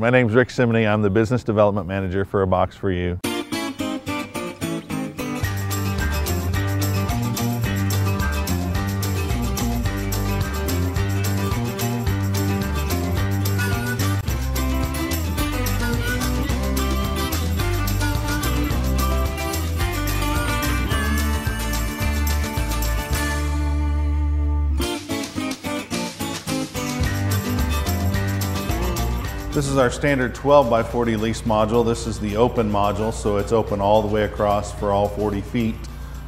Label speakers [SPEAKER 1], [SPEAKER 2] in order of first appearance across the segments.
[SPEAKER 1] My name's Rick Simony. I'm the Business Development Manager for A Box For You. This is our standard 12 by 40 lease module. This is the open module, so it's open all the way across for all 40 feet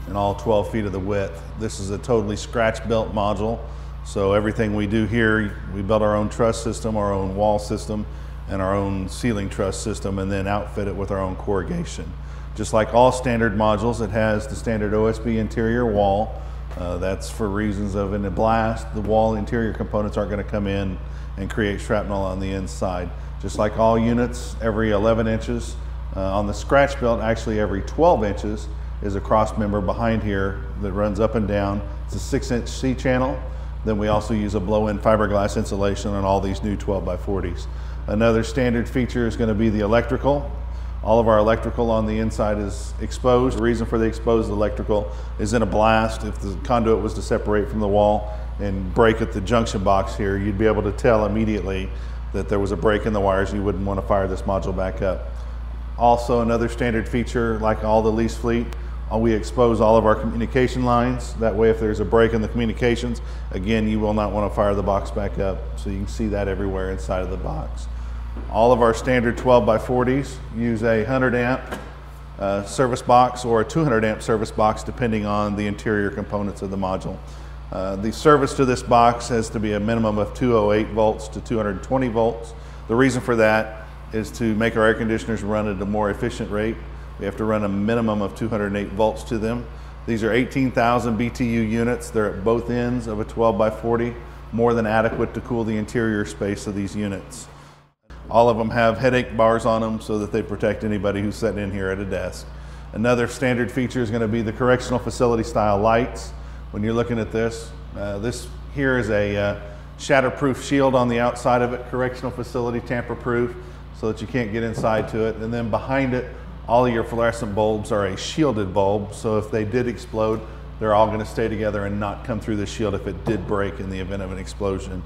[SPEAKER 1] and all 12 feet of the width. This is a totally scratch-built module, so everything we do here, we build our own truss system, our own wall system, and our own ceiling truss system, and then outfit it with our own corrugation. Just like all standard modules, it has the standard OSB interior wall. That's for reasons of in a blast, the wall interior components aren't going to come in and create shrapnel on the inside. Just like all units, every 11 inches. On the scratch built, actually every 12 inches is a cross member behind here that runs up and down. It's a 6-inch C-channel. Then we also use a blow-in fiberglass insulation on all these new 12 by 40s. Another standard feature is going to be the electrical. All of our electrical on the inside is exposed. The reason for the exposed electrical is in a blast. If the conduit was to separate from the wall and break at the junction box here, you'd be able to tell immediately that there was a break in the wires and you wouldn't want to fire this module back up. Also, another standard feature, like all the lease fleet, we expose all of our communication lines. That way, if there's a break in the communications, again, you will not want to fire the box back up. So you can see that everywhere inside of the box. All of our standard 12 by 40s use a 100 amp service box or a 200 amp service box, depending on the interior components of the module. The service to this box has to be a minimum of 208 volts to 220 volts. The reason for that is to make our air conditioners run at a more efficient rate. We have to run a minimum of 208 volts to them. These are 18,000 BTU units. They're at both ends of a 12 by 40, more than adequate to cool the interior space of these units. All of them have headache bars on them so that they protect anybody who's sitting in here at a desk. Another standard feature is going to be the correctional facility style lights. When you're looking at this, this here is a shatterproof shield on the outside of it, correctional facility tamper-proof, so that you can't get inside to it. And then behind it, all of your fluorescent bulbs are a shielded bulb, so if they did explode, they're all going to stay together and not come through the shield if it did break in the event of an explosion.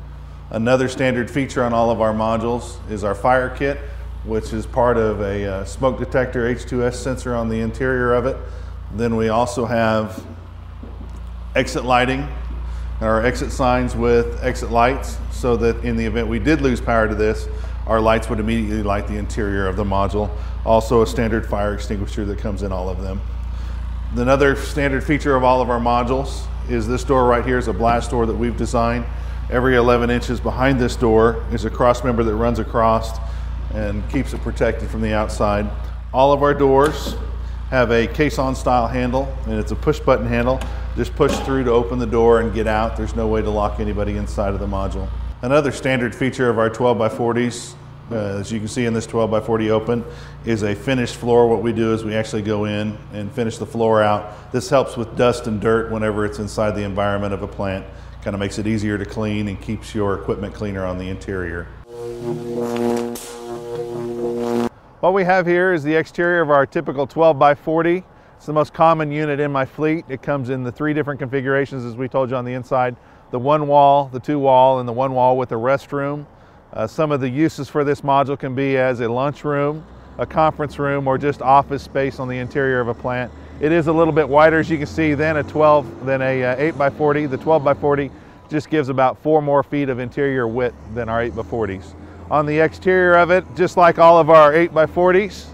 [SPEAKER 1] Another standard feature on all of our modules is our fire kit, which is part of a smoke detector H2S sensor on the interior of it. Then we also have exit lighting, our exit signs with exit lights, so that in the event we did lose power to this, our lights would immediately light the interior of the module. Also a standard fire extinguisher that comes in all of them. Another standard feature of all of our modules is this door right here is a blast door that we've designed. Every 11 inches behind this door is a cross member that runs across and keeps it protected from the outside. All of our doors have a caisson style handle, and it's a push button handle. Just push through to open the door and get out. There's no way to lock anybody inside of the module. Another standard feature of our 12 by 40s, as you can see in this 12 by 40 open, is a finished floor. What we do is we actually go in and finish the floor out. This helps with dust and dirt whenever it's inside the environment of a plant. Kind of makes it easier to clean and keeps your equipment cleaner on the interior. What we have here is the exterior of our typical 12 by 40. It's the most common unit in my fleet. It comes in the 3 different configurations, as we told you on the inside. The 1 wall, the 2 wall, and the 1 wall with a restroom. Some of the uses for this module can be as a lunchroom, a conference room, or just office space on the interior of a plant. It is a little bit wider, as you can see, than a 8 by 40. The 12 by 40 just gives about 4 more feet of interior width than our 8 by 40s. On the exterior of it, just like all of our 8 by 40s,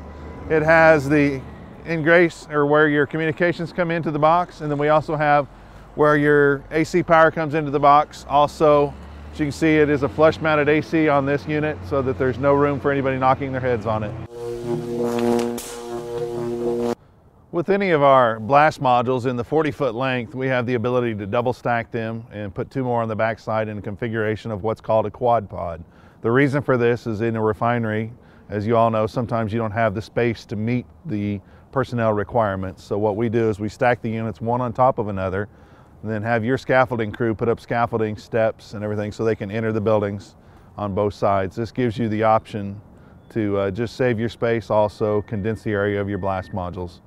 [SPEAKER 1] it has the ingress, or where your communications come into the box, and then we also have where your AC power comes into the box. Also, as you can see, it is a flush mounted AC on this unit so that there's no room for anybody knocking their heads on it. With any of our blast modules in the 40-foot length, we have the ability to double stack them and put 2 more on the back side in a configuration of what's called a quad pod. The reason for this is in a refinery, as you all know, sometimes you don't have the space to meet the personnel requirements. So what we do is we stack the units one on top of another, and then have your scaffolding crew put up scaffolding steps and everything so they can enter the buildings on both sides. This gives you the option to just save your space, also condense the area of your blast modules.